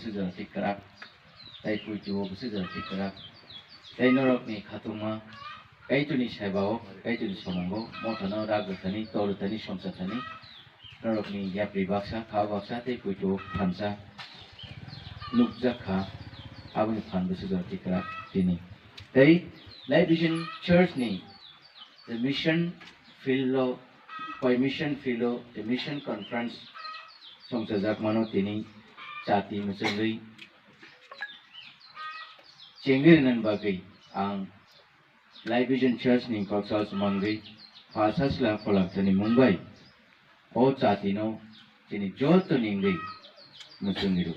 busujar tikrak tai puitu busujar tikrak tai norok ni khatuma kaituni saibao kaituni somongo mothana ragatani torutani somsatani norok ni yapri baksa kha baksa tai puitu phansa nukjakha abuni phan busujar tikrak tini tai Life Vision Church ni the mission field by mission field the mission conference songsajak mano tini chati musungui cengirinan bagai ang Life Vision Church ni koksal sumangui phasasla kolak tani Mumbai o chati no tini joto ningui musungiru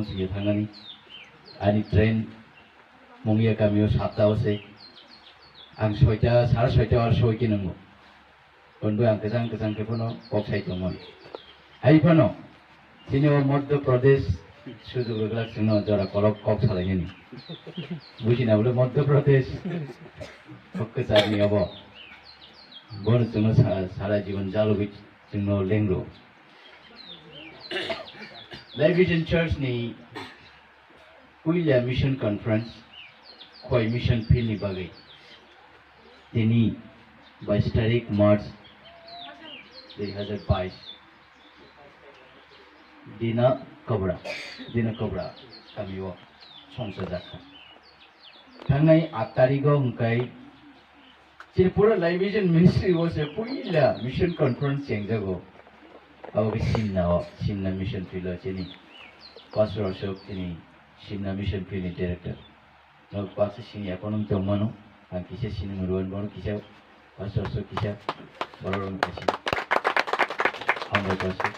Sige thangani ani train mungya kamio 7ta ose ang 6ta 6:30 ar soi kinungo kondu ang kesang ke pono oksai tomon ai pono sino Madhya Pradesh sudu gulak sino jara kolok kok salangeni bujina bole Madhya Pradesh kokkesani abo bon sino sara Jibon jalubi sino lengro Life Vision Church ni kuila mission conference koi mission field ni bagai tini 22 तारीख मार्च 2022 dina kabra kamiwo songsajaka thangai 8 tarigo hungkai Tripura Life Vision Ministry was a puila mission conference chengjago Awi Simna mission field chini Pastor Ashok chini Simna mission field director no pastor sini akonum tomano ang kisa sini muruan bono kisa Pastor Ashok kisa borong kasi hambo pastor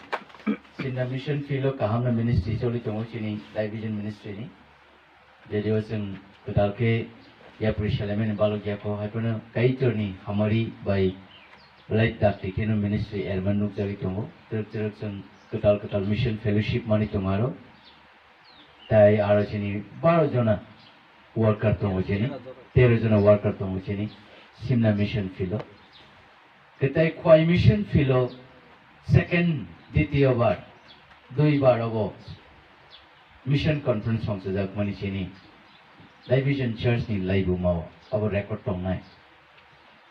Simna mission field kahamna ministry choli tomo chini Life Vision Ministry ni jadi waseng ketalke ya Jerusalem balok ya ko hapono kaitorni hamari by Light that Tikino Ministry Ermanuk Javitongo, Turkson Kutal Mission Fellowship Money tomorrow. Tai Arachini Barojona worker Tomogeni, Terrazona worker Tomogeni, Simna Mission Philo. Ketai Kwai Mission Philo, second Ditio Bar, Dui Bar of Mission Conference from Sajak Manichini, Life Vision Church in Laibumao, our record from night.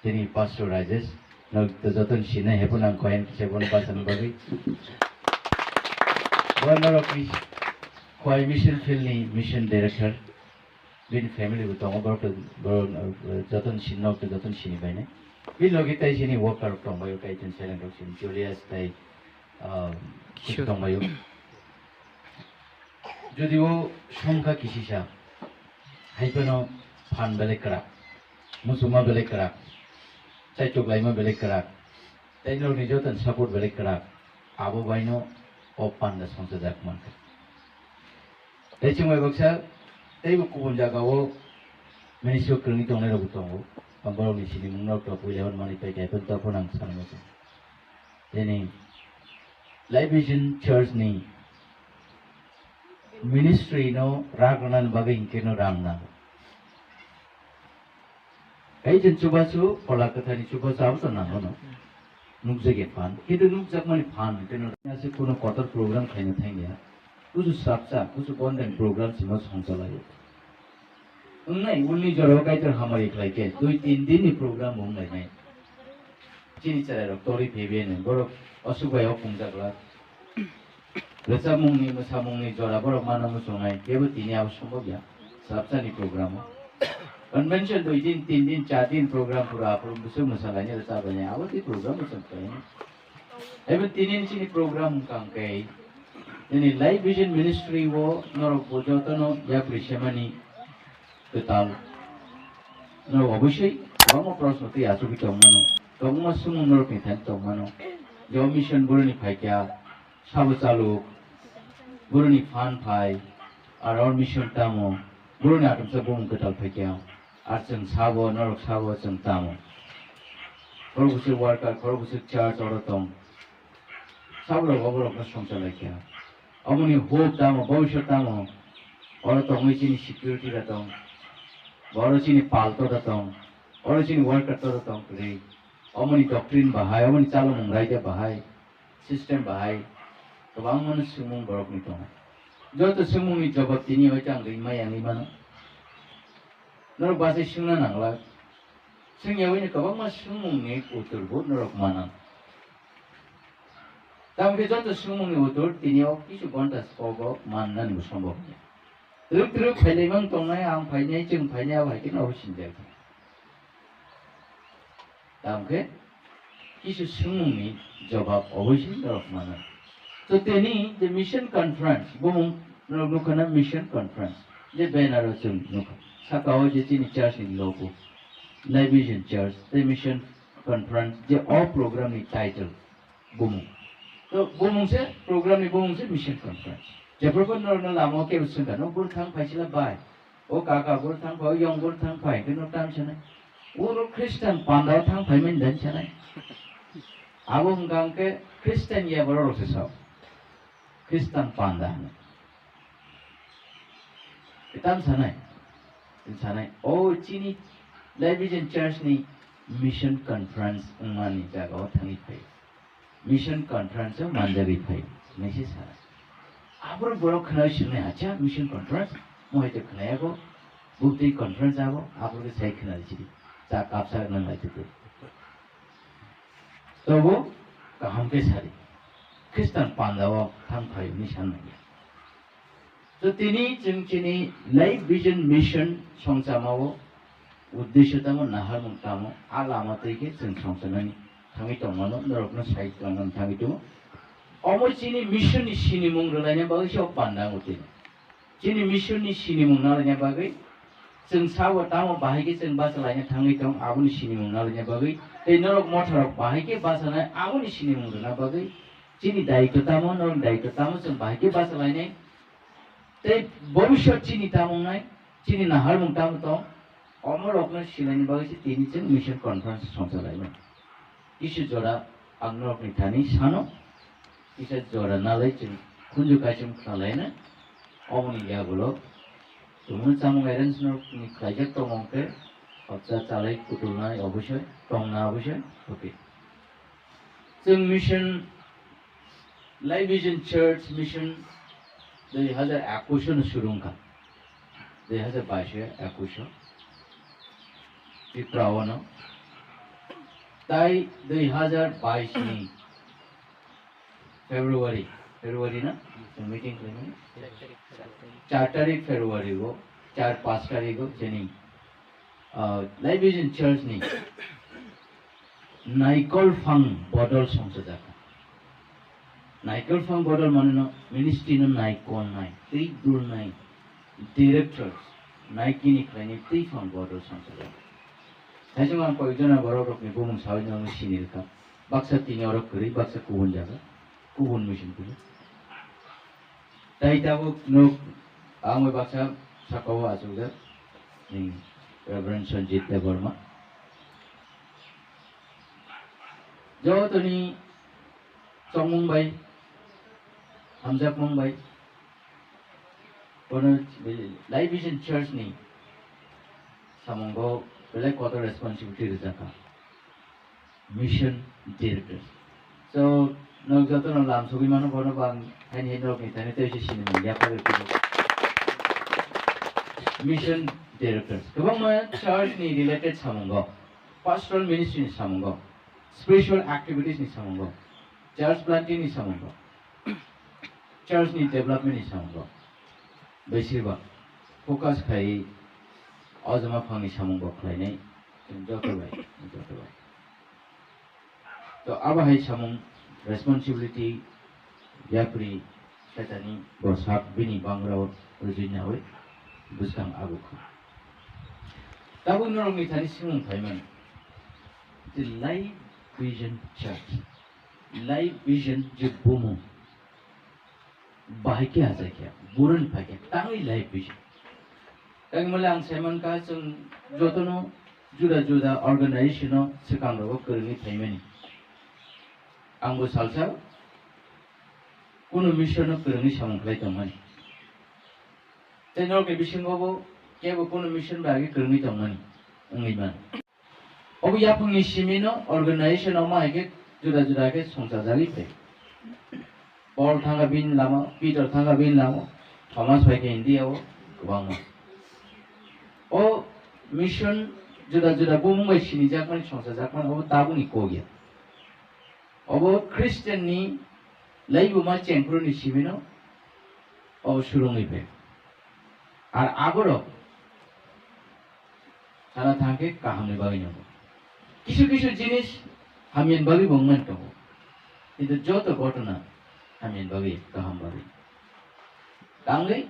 Then he pastorizes. No, the Zotan Shina Hepunang Coin, Sebon Basan Babi. One of Koi Mission Filni, Mission Director, been family with Tomobar to Zotan Shino to Zotan Shini Bene. We logita Shini Walker from Bayokait and Selen Roxin, Julius Tay Tomayo. Judio Shonka Kishisha, Hypeno Pan Belekara, Musuma Belekara. Saya coba lima balik kerak, tapi kalau ni jotan support balik kerak, abo baino opan dah sangsa jakman. Tapi cuma baksa, tapi buku pun jaga wo, menisio kerengi tong nera butong wo, pambalau ni sini mungkin orang tua lewan mani pakai pun tak pun angsa ni macam. Jadi Life Vision Church ni ministry no Rv.Anand bagai ingkeno ramna. Kajian coba su, pola kata ni coba sahaja tu na, no, nukjak fan. Kita nukjak mana fan, kita nak nasi kuno kotor program kaya ni ya. Usu sabsa, usu konten program semua sangkala ya. Unai, uli jauh kaya tu hamari kelai ke, 2-3 दिन ni program unai ni. Cini cara rok, tori pebe ni, borok asubaya pungjak lah. Lepas mungi, masa mungi jauh, borok mana musungai, kebu tini awak semua ya, sabsa ni program. Convention 2 दिन 3 दिन 4 दिन program pura musuh masalahnya rasa banyak awal di program sampai even 3 दिन sini program kangkai ini Life Vision Ministry wo norok bojotono ya Krishamani ketal norok obviously kamu proses tu ya subi tomano kamu masuk norok pintar tomano jauh mission buruni pakai sabu salu buruni fan pai around mission tamu buruni atom sebung ketal pakai Arjun sabo, norok sabo, arjun tamu. Kalau busuk worker, kalau busuk church orang tom, sabo orang kasong cakap kaya. Amuni hope tamu, bawah tamu, orang tom ini sini security datang, baru sini palto datang, origin worker to tong kri omoni doctrine bahai omoni chalo mong raja bahai system bahai kabang man sumung borok ni tong joto sumung ni jawab tini oi chang ri mai ani mano norok base sungna nangla sungya oi ni kabang man sumung ni utur bo norok manan tamke joto sumung ni utur tini o kisu bontas ogo mannan musombo ruk phailai mang tongnai ang phainai chung phainai abai kin osin jak tamke kisu sumung ni jawab osin norok manan so teni the mission conference bumung nukana mission conference je banner chung nuk sakao je chini church ni logo Live Vision Church the mission conference je all program ni title bumung so bumung se program ni bumung se mission conference je propon no lamo ke usunga no bur thang phaisila bai o kaka bur thang phau yong bur thang phai ke no tam chane uro christian pandao thang phai men dan chane abo hanggang ke christian ye boro se sa Kristen pandan. Itam sanai. Oh, chini Live Vision Church ni mission conference umani jaga thangi pai. Mission conference manjari pai. Mesi sana. Abur borok khana shine acha mission conference. Moi te khana go. Bukti conference abo. Abur ke sai khana chiri. Cha kapsa nan lai te. To wo kaham ke sari. Kristen pandawa thang phai mission nai so tini chini Live Vision mission songsamao uddesho tamo nahar mung tamo alama teke chung songsanani thangi tongmano norokno sai tongman thangi tu omo chini mission ni sini mung rolanya bagai so pandang utin chini mission ni sini mung nalanya bagai chung sawa tamo bahai ke chung basalanya thangi tong abuni sini mung nalanya bagai ei norok mothorok bahai ke basalanya abuni sini mung na bagai chini daikto tamo norok daikto tamo chung bahai ke basalanya te bhavishya chini tamong nai chini nahar mung tamo tong omor okna silani bagai si tini chung mission conference songsalai ma isu jora angno okni thani sano isa jora nalai chung kunju kachum khalai na omoni ya gulo tumun chamong arrange no ni khaijak tongong ke hotsa chalai kutulna oboshoy tongna oboshoy okay chung mission Live Vision Church mission 2021 शुरू का 2022 पिप्रावन ताई 2022 ni February na meeting kami 4 तारीख February को 4-5 तारीख को जनी Live Vision Church ni नाइकल फंग बदल संसद Naikal fang bodol maneno ministry no naikon nai tei dur nai directors naikini khaini tei fang bodol sangsala haisang ko ijona borok ni bumung sawi nang sinil ka baksa tini orok kri baksa kubun jaga kubun mission kuri tai tabo no amoi baksa sakawa asuga ni Rv.Anand Debbarma jo toni Chongmung bai Hamzak Mumbai kono Live Vision Church ni samongo belai kotor responsibility rizaka mission director so no jato no lam sugi mano kono bang hani hino ni tani te sini ya pa mission directors kabang ma church ni related samongo pastoral ministry ni samongo spiritual activities ni samongo church planting ni samongo church ni development ni samongo besirba focus khai azama phang ni samongo khlainai joto bai to aba hai samong responsibility yapri setani bosak bini bangrao rujina we busang agu tabung norong ni thani simung phaiman the Live Vision Church Live Vision je bomo bahai ke aja kya buran phake tangi Live Vision tang malang seman ka chung jotono juda organization no sekang ro kerni thaimani angbo salsa kuno mission no kerni samongklai tongmani tenor ke bisingo bo kebo kuno mission bagi kerni tongmani ungiman अब याफंनि सिमिनो organisation मा के जुदा जुदा के संसार जाली पे पल थांगा बिन लामा पीटर थांगा बिन लामा थॉमस भाई के इंडिया वो गोबां ओ मिशन जुदा जुदा बुंबाय सिनि जाकमानि संसार जाकमानि अब ताबुनि कोगिया अब क्रिश्चियन नि लाइबुमा चेंपुरनि सिमिनो अब सुरुंगि पे আর আগরো সারা থাকে কাহামনি বাগি নব কিছু কিছু জিনিস হামিয়ান বাগি বংমান তো কিন্তু যত ঘটনা হামিয়ান বাগি কাহাম বাগি তাঙ্গই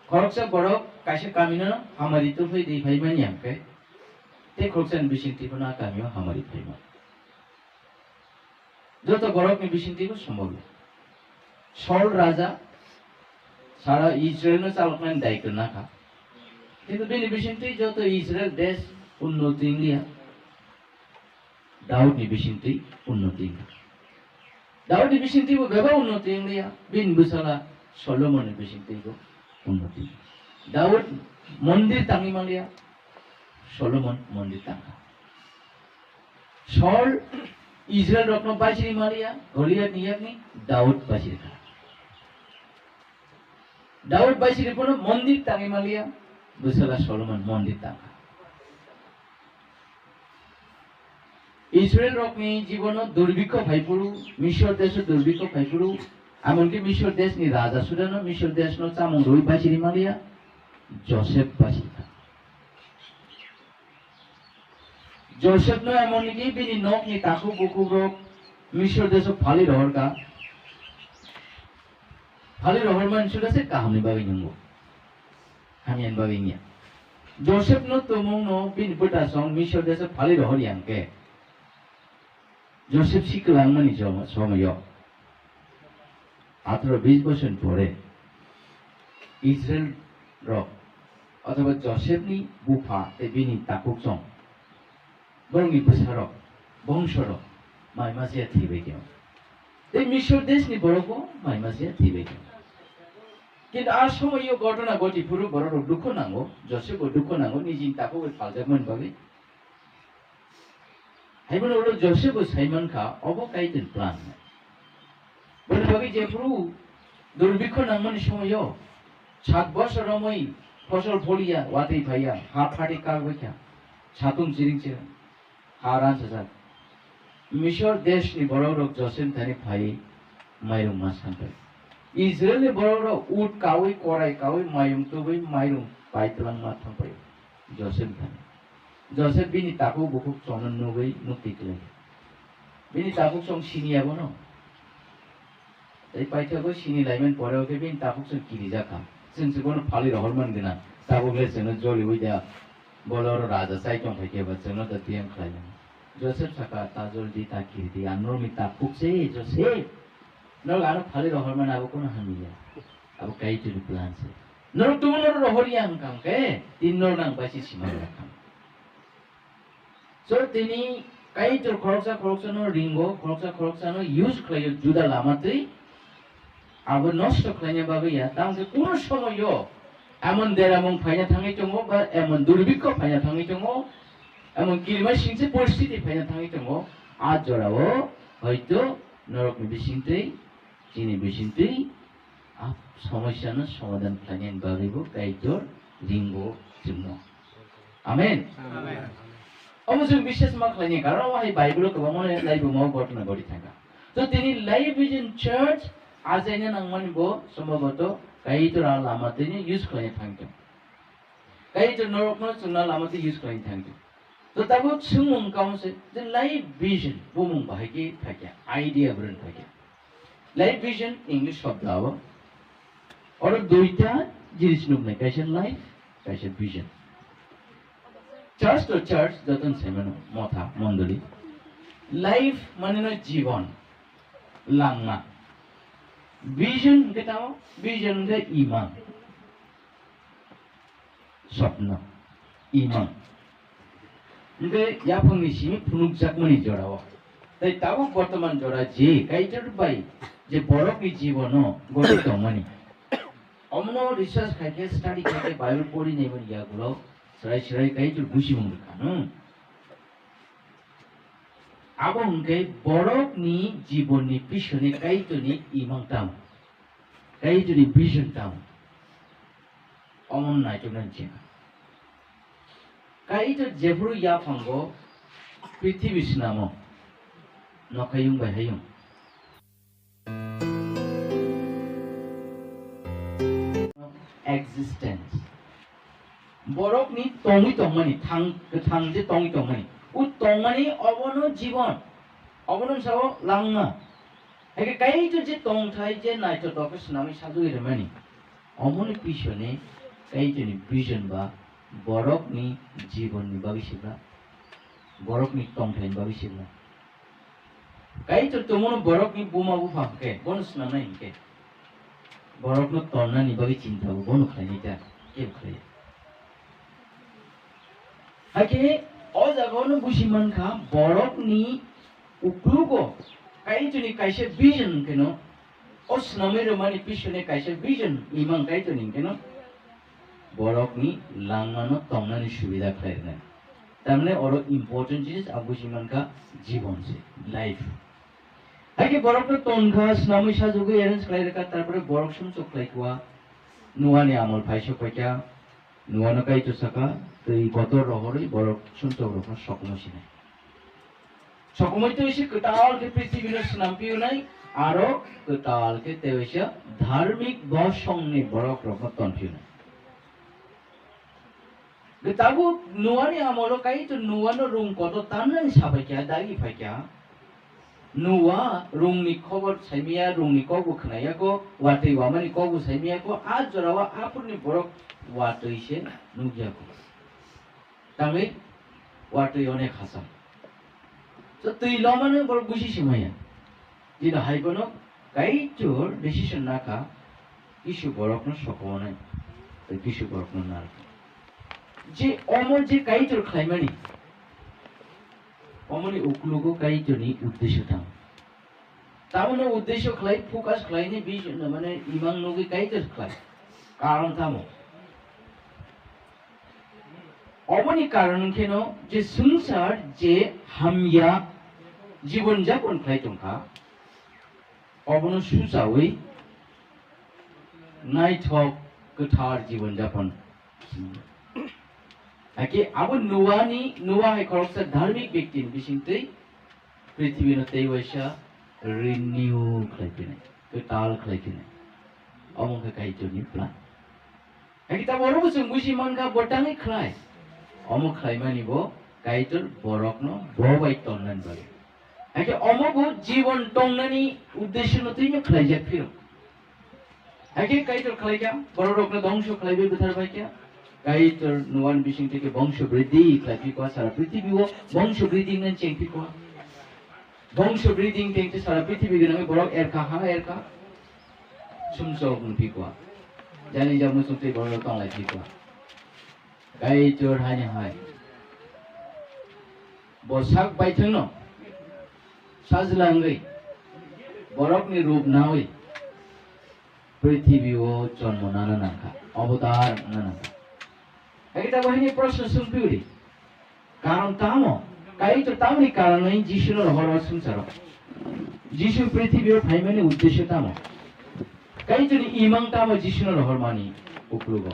খরকসা বড় কাছে কামিনা হামারি তো ফই দেই ভাইমানি আমকে তে খরকসান বিশিংতি কোনা কামিও হামারি ভাইমা যত গরকনি বিশিংতি কো সম্ভব সল রাজা सारा इजराइल ने चालकनानै दायित्व नाखा किन्तु बेनि बिसिंति जत इजराइल देश उन्नति लिया दाउदनि बिसिंति उन्नति दाउदनि बिसिंति वो बेबा उन्नति लिया बिन बुसाला सलोमन बिसिंति को उन्नति दाउद मंदिर तांगी मालिया सलोमन मंदिर तांगा सॉल इजराइल रत्न बासिरि मालिया गलियात नियाकनि दाउद बासिरि दाऊद बाइसिरि पुनो मंदिर तांगी मालिया बुसला सलोमन मंदिर तांगा इस्राएल रकनि जीवन दुर्भिक्ष भाइपुरु मिस्र देश दुर्भिक्ष भाइपुरु एमनकि मिस्र देश नि राजा सुदानो मिस्र देश नो चामंग रोइ बाइसिरि मालिया जोसेफ बाइसिरि जोसेफ नो एमनकि बिनि नक नि ताकु बुकु रक मिस्र देश फालि रहरका हाले रहमान सुदा से काहमनि बागै नंगौ हामियान बागै निया जोसेफ नो तोमंग नो बिन बुटा सं मिस्र देश फालि रहरि आंके जोसेफ सिकलांगमानि समयो 18-20 বছর পরে इजराइल रक अथवा जोसेफ नि बुफा ते बिनि ताकुक सं बरंगि बसारक बंशरक माइमासे थिबे के ते मिस्र देश नि बरको माइमासे थिबे के কিন্তু আর সময় এই ঘটনা ঘটি পুরো বড় দুঃখ নাঙ্গো জসেফ দুঃখ নাঙ্গো নিজে তাকে ওই পালজাকমান ভাবে হাইবন ওর জসেফ সাইমন খা অবকাইতেন প্ল্যান বলে ভাবে যে পুরো দুর্ভিক্ষ নাঙ্গনি সময় 7 বছর রমই ফসল ফলিয়া ওয়াতেই ভাইয়া হাফ ফাটি কাল বইয়া ছাতুম চিরিং চিরা হারান সাজার মিশর দেশ নি বড় বড় জসেফ তানি ভাই মাইরুম মাসান इजराइल ने बड़ा ऊट कावई कोराई कावई मायुम तो वही मायुम पाइतलांग माथम पे जोसेफ बिनी ताकू बुकुक सोनन नुवई नुतिकले बिनी ताकू सोंग सिनिया बनो तै पाइथागो सिनि लाइमेन परेओ के बिनी ताकू सोंग किरि जाखा जों जोंनो फालि रहरमान गना ताबुले जोंनो जलि वइदा बोलर राजा साइटं फैके बा जोंनो त तियां खलाय जोसेफ साका ताजल दि ताकिरि दि आनरमि ताकू से जोसेफ नर आनो फालि रहरमान अब कोन हामिया अब काई टु प्लान से नर तुम नर रहरिया अंकाम के तीन नर नांग बासि सिमा राखाम सो तिनी काई टु खरकसा नो रिंगो खरकसा नो यूज खलायो जुदा लामातै अब नष्ट खलायना बागैया तांगे कोन समयो एमन देरामं फायना थाङै दङ बा एमन दुर्भिक्ष फायना थाङै दङ एमन किरिमा सिंसे परिस्थिति फायना थाङै दङ आज जराओ हयतो नरकनि बिसिंतै जिनि बिसिंतै आप समस्यानो समाधान खालायनायनि बागैबो गाइदर रिंगो जोंनो आमेन आमेन अब जों विशेष मा खालायनि कारण वाहाय बाइबेलाव गोबां लाइबुमाव घटना घटि थाङा तो दिनै लाइफ भिजन चार्च आजायनो नांमानिबो सम्भवत गाइदर लामातैनो युज खालायनो थांदों गाइदर नरकनो जोंना लामातै युज खालायनो थांदों तो ताबो सोंमुं काउसे जे लाइफ भिजन बुमुं बाहायके थाक्या आइडिया ब्रन थाक्या लाइफ विजन इंग्लिश शब्द आव और दुईटा जिनिस नुबनाय कैसे लाइफ कैसे विजन चर्च तो चर्च जतन सेमन मथा मंडली लाइफ माने न जीवन लांगा विजन केटाओ विजन के ईमान स्वप्न ईमान नगे याफंनि सिमी फुनुक जाकमनि जड़ाव ताई ताबो वर्तमान जड़ा जे काइटर बाई जे बरकनि जीवन गठित मानि अमनो रिसर्च खाइके स्टडी खाइके बाइबल पढि नै पनि यागुलो सराय सराय काइटर बुझि मङ खानु abong ke borok ni jibon ni pishone kai to ni imang tam kai to ni vision tam omon nai to nan chin kai to jebru ya phango prithibi sinamo nokayung bai hayung existence borok ni tongi tongmani thang je tongi tongmani u tongmani obono jibon obono sao langma eke kai to je tong thai je nai to dok sinami sadu ire mani omoni pishone kai to ni vision ba borok ni jibon ni babisibla borok ni tong thai babisibla kai to tomono borok ni buma bu phake bonus na nai ke borok no tonna ni babi cinta bu bonu khai ni ta ke khai hake o jagono busiman kha borok ni uklugo kai to ni kaise vision keno o sname ro mani pishone kaise vision imang kai to ni keno borok ni langmano tongna ni subida khai na tamne oro important জিনিস abusiman kha Jibon se life hake borok no tongkha snami sajugo arrange khai rakha tarpore borok sumchok khai kwa nuani amol phaisho paikya nuano kai to saka tei botor rohori borok sumchok rokha sokmosi nai সবসময় তো এসে কটাল কে পৃথিবীর স্নামপিও নাই আরো কটাল কে তেবেশা ধার্মিক বসংনি বড়ক রকম তন্ফিও নাই গতাবু নুয়ানি আমলো কাই তো নুয়ানো রুম কত তাননানি সাবাইকা দাগি ফাইকা নুয়া রুমনি খবর সাইমিয়া রুমনি কগু খনাইয়া কো ওয়াতৈ ওয়ামানি কগু সাইমিয়া কো আজ জরাওয়া আপুনি বড়ক ওয়াতৈসে নুগিয়া কো তামে ওয়াতৈ অনেক হাসা তো তুই লমানো বড় বুঝি সিমাইয়া দিন হাইবনো কাইটোর ডিসিশন নাকা কিছু বড়কনো সকো নাই কিছু বড়কনো না যে অমর যে কাইটোর খাইমানি অমনি উকলুগো কাইটোনি উদ্দেশ্য থাম তামনে উদ্দেশ্য খাই ফোকাস খাইনি বিশ মানে ইমাং নগে কাইটোর খাই কারণ থামো অমনি কারণ কেন যে সংসার যে হামিয়া জীবন যাপন খাইতংখা অবনো সুসাওই নাইথক গোথার জীবন যাপন আকে আবু নুয়ানি নুয়া হাই খরকসা ধার্মিক ব্যক্তির বিশিংতৈ পৃথিবীর তেই বৈশা রিনিউ খাইতেনে গোতাল খাইতেনে অমঙ্কা কাইতনি প্লান আকে তা বড় বসে মুসি মানকা বটাঙে খাই অমক খাইমানিব কাইতর বরকনো ববাই তন্নান বারে আকে অমক জীবন টংনানি উদ্দেশ্য নতৈনো খাইজা ফিরো আকে কাইতর খাইকা বড় রকনো ধ্বংস খাইবে বিথার বাইকা কাইতর নুয়ান বিশিং থেকে বংশ বৃদ্ধি খাইবি কো সারা পৃথিবীও বংশ বৃদ্ধি নেন চেংপি কো বংশ বৃদ্ধি তেংতে সারা পৃথিবী গনে বড় এরকা হা এরকা সুমসো গুনপি কো জানি জামু সুতে বড় তংলাই পি কো কাইতর হানি হাই বসাক বাইথং সাজলাঙ্গৈ বরকনি রূপ না হই পৃথিবীও জন্ম নানা নাখা অবতার নানা একটা বাহিনী প্রশ্ন শুনপিউরি কারণ তামো কাইতো তামনি কারণই যিশুর হর সংসার যিশু পৃথিবীর ফাইমানি উদ্দেশ্য তামো কাইতনি ইমাং তামো যিশুর হর মানি উপলুগ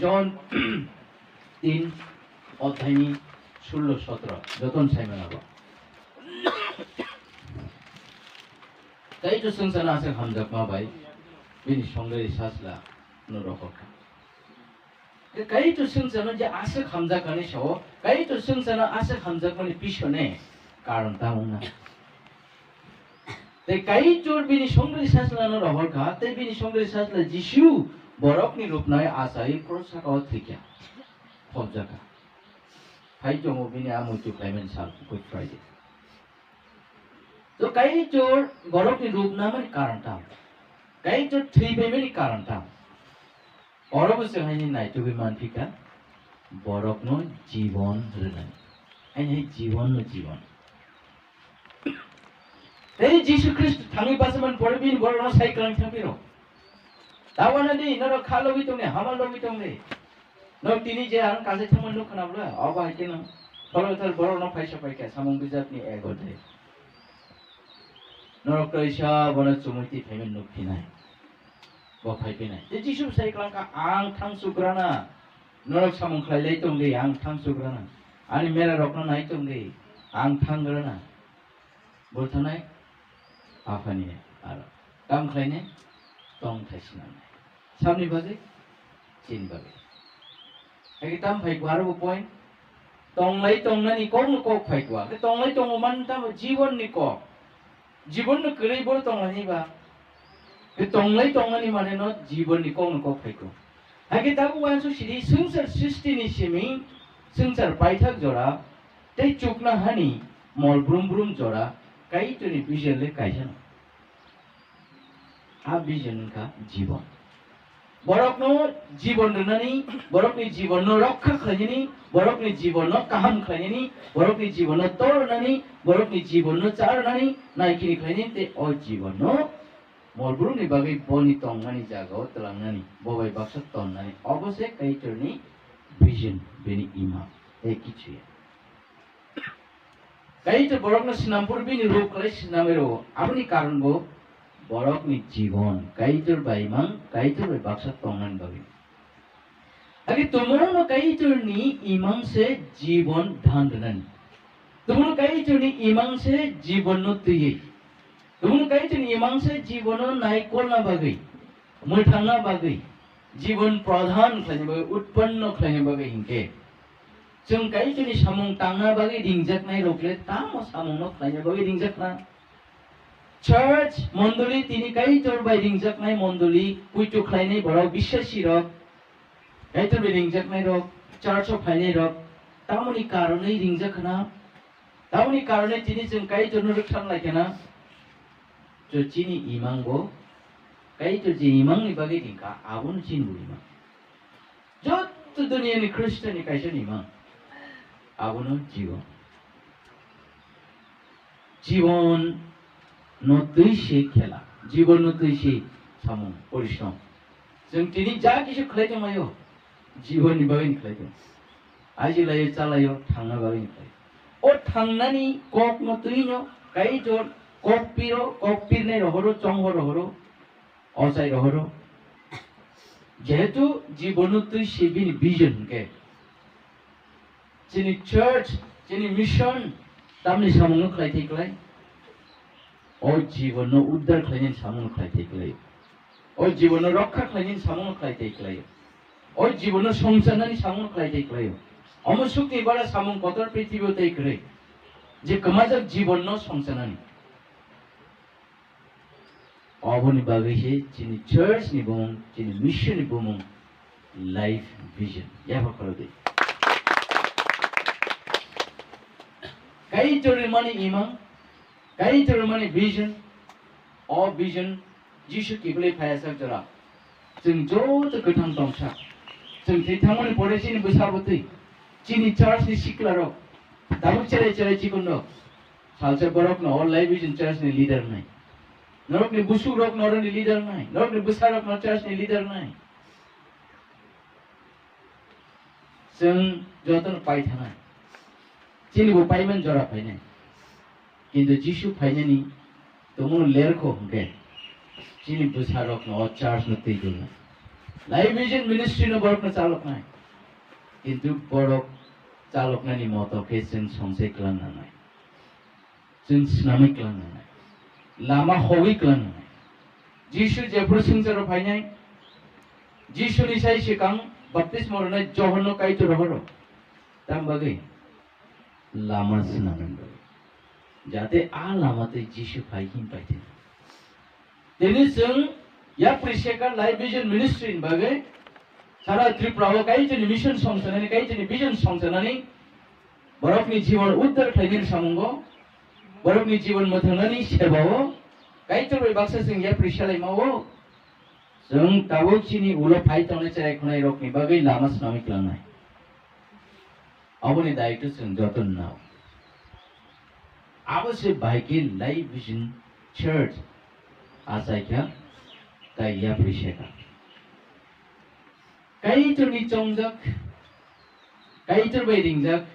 জন 3 অধ্যায়নি 16-17 যতন সাইমন হবো কাইতো সংসার আছে হামজাক মাবাই বিনি সঙ্গে সাসলা নরককা কাইতো সংসার যে আছে হামজাকানি সহ কাইতো সংসার আছে হামজাকানি পিছনে কারণ তাও না তাই কাইতোর বিনি সঙ্গে সাসলা নরহরকা তাই বিনি সঙ্গে সাসলা যিশু বরকনি রূপ নয় আসাই প্রসাকাও থিকা ফবজাকা ফাইজমো বিনি আমুতু ক্লাইমেট সাল গুড ফ্রাইডে তো কাইতোর বরকনি রূপ না মানে কারণটা কাইতোর থ্রিবে মানে কারণটা অরবসে হাইনি নাইতো বিমান ফিকা বরকনো জীবন হৃদয় আইনি জীবন জীবন এই যিশু খ্রিস্ট থামি পাসমান পড়বিন বরনো সাইকেল থামিরো তাওয়ানা দি নর খালবি তুমি হামালবি তুমি নর তিনি যে আন কাজে থামন লোক নাবলা অবা কেন फलथार बर'नाव फायसा फायखा सामं बिजाबनि एक अध्याय नरकैसा बना चुमुति फायमेन नुफिनाय बा फायफिनाय जे जिसु सायख्लांखा आं थांसुग्राना नरक सामं खायलाय दंदे आं थांसुग्राना आनि मेरा रखना नाय दंदे आं थांग्राना बोथानाय आफानि आरो काम खायने दं थायसिनानै सामनि बागै चिन बागै Cái tâm phải quá rồi point tông lấy tông nó đi có một cột phải quá cái tông lấy tông một man tâm जीवन đi có जीवन nó cứ lấy bớt tông là như vậy cái tông lấy tông nó đi mà nó जीवन đi có một cột phải quá cái ta cũng quan số gì संसार सृष्टि नि सिमी संसार पाइथक जोड़ा ते चुकना Honey mall broom broom जोड़ा कई तो नि विजन ले कई जन आप विजन का जीवन बरकनो जीवन रनानी बरकनि जीवन नो रक्षा खायनि बरकनि जीवन नो काम खायनि बरकनि जीवन नो तोरनानी बरकनि जीवन नो चारनानी नायकिनि खायनि ते ओ जीवन नो मलब्रुनि बागै बनि तंगानि जागाव तलांनानि बबाय बाक्सा तन्नानि अबसे कैटरनि विजन बेनि इमा ए किछु कैटर बरकनो सिनामपुर बिनि रूप खालाय सिनामेरो आबनि कारणबो बरकनि जीवन कैटर बायमां कैटर बाय बाक्सा तंगानि बागै आगे तुमनो कैटरनि इमां से जीवन धांदनानि तुमनो कैटरनि इमां से जीवन नो तुयै तुमनो कैटरनि इमां से जीवन नायकोलना बागै मोथांना बागै जीवन प्रधान खायनि बागै उत्पन्न खायनि बागै हिंके जों कैटरनि सामुं तांना बागै रिंजाकनाय रोखले तामो सामुंनो खायनि बागै रिंजाकना Church mondoli tini kaitor by ringjaknai mondoli kuitu khlainai borok বিশ্বাসী rok kaitor by ringjaknai rok church of phainai rok tamoni karonai ringjakna tamoni karonai tini जों kaitor no roksan laikena jo chini imangbo kaitor je imang ni bagi dingka abun chin bulima jotto dunia ni Kristen ni kaisa imang abuno जीवन नतुई से खेला जीवन नतुई से सामु परिश्रम जों तिनि जा किसु खलायदों मायो जीवन नि बागै खलायदों आजि लायो चालायो थांना बागै खलाय ओ थांनानि कक नतुई नो काई जोर कक पिरने रहरो चंग रहरो असाय रहरो जेहेतु जीवन नतुई से बिनि विजन के जोंनि चर्च जोंनि मिशन तामनि सामुनो खलायथैखलाय ओ जीवन उद्धार खालायनायनि सामुनो खलायथैखलाय ओ जीवन रक्षा खालायनायनि सामुनो खलायथैखलाय ओ जीवन संसारनायनि सामुनो खलायथैखलाय अमो सुखनि बारा सामुं कतर पृथ्वीयाव तैखरै जे कमाजक जीवन संसारनायनि अबनि बागैसे जोंनि चर्च नि बुं जोंनि मिशन नि बुं लाइफ विजन याबा खलदे कई जोरे माने इमां कई जोरे माने विजन अ विजन जिसु किबले फायासा जरा जों ज' गोथां दंसा जों थैथांमोननि परेसिनि बैसाबोतै चिनि चार्च नि सिक्लारो दाबो चेराय चेराय चिकुनो सालसे बरक न अल लाइफ विजन चार्च नि लीडर नाय नरक नि बुसु रक नर नि लीडर नाय नरक नि बुसारक न चार्च नि लीडर नाय जों जतन पाइ थानाय चिनि बो पाइमन जरा फाइने किन्तु जिसु फाइनेनि तमुनो लेरखो हंके चिनि बुसारक न चार्च न तैदुल लाइफ विजन मिनिस्ट्री न बरक न चालक नाय किन्तु बरक चालक नानि मतके जों संसे क्लांना नाय जों स्नामै क्लांना नाय लामा हवै क्लांना नाय जिसु जेफोर संसाराव फाइनाय जिसुनि साय सिगां बाप्तिस्म होनाय जहन काइतो रहरो ताम बागै लामा स्नानांगौ जाते आ लामाते जिसु फाइहिं पाइते दिनै जों या प्रिसेका लाइफ विजन मिनिस्ट्री बागै सारा त्रिपुराव काइजोनि मिशन संसारनानै काइजोनि विजन संसारनानै बरकनि जीवन उद्धार खालायनो सामुंगो बरकनि जीवन मोथांनानै सेबावो काइजोनि बाक्सा जों या प्रिसेलाय मावो जों ताबोचिनि उलो फाइतने चरायखनाय रकनि बागै लामा स्नामै क्लांनाय अबनि दायित्व जों जतन नाव अवश्य बाइके लाइफ विजन चर्च आसायका काइया प्रिसेका काइटरनि चंजक काइटर बाय रिंजक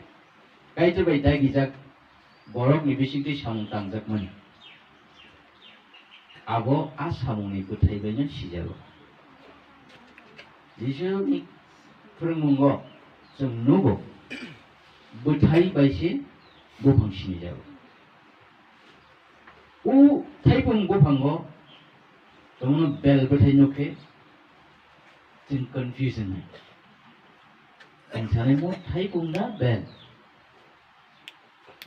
Kaya bai dagi jak borok ni bising ti samung tangjak mani. Abo a samung ni butai banyak sijago. Jisu ni permungo semnugo butai baisi bopang sini jago. U taipung bopango tunggu bel butai nyoke tin confusion hai. Ang sana mo taipung na bel.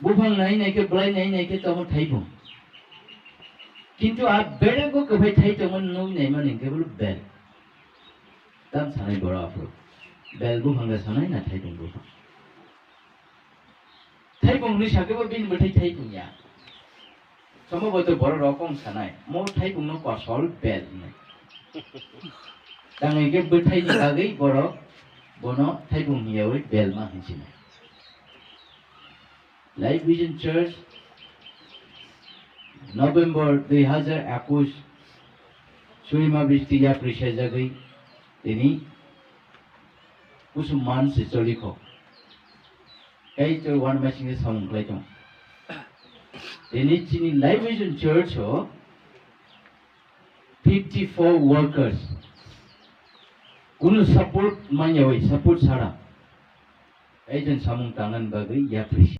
Bopang nai ke belai nai ke tunggu taipung. Kintu a beda ko kebai tai tunggu nung nai maning ke bulu bel. Tam sana bora afro. Bel bopang ga sana na taipung bopang. Taipung ni sakeba bin butai taipung ya. সম্ভবত বড় রকম সানায় মো থাইপুং no কসল bell নাই দাঙ্গে বথাই ni agei বড় বনো থাইপুং নিয়াওই bell মা হিসিনা life vision church November 2021 সুরিমা বৃষ্টি या প্রিসাই জাগৈ তিনি কুসুম মান সে চলিখো এই তো ওয়ান ম্যাচিং এ সামুংলাই দं Ini sini Life Vision Church ho 54 workers. Kuno support manyawai support sara. Agent samung tangan bagai ya prisi.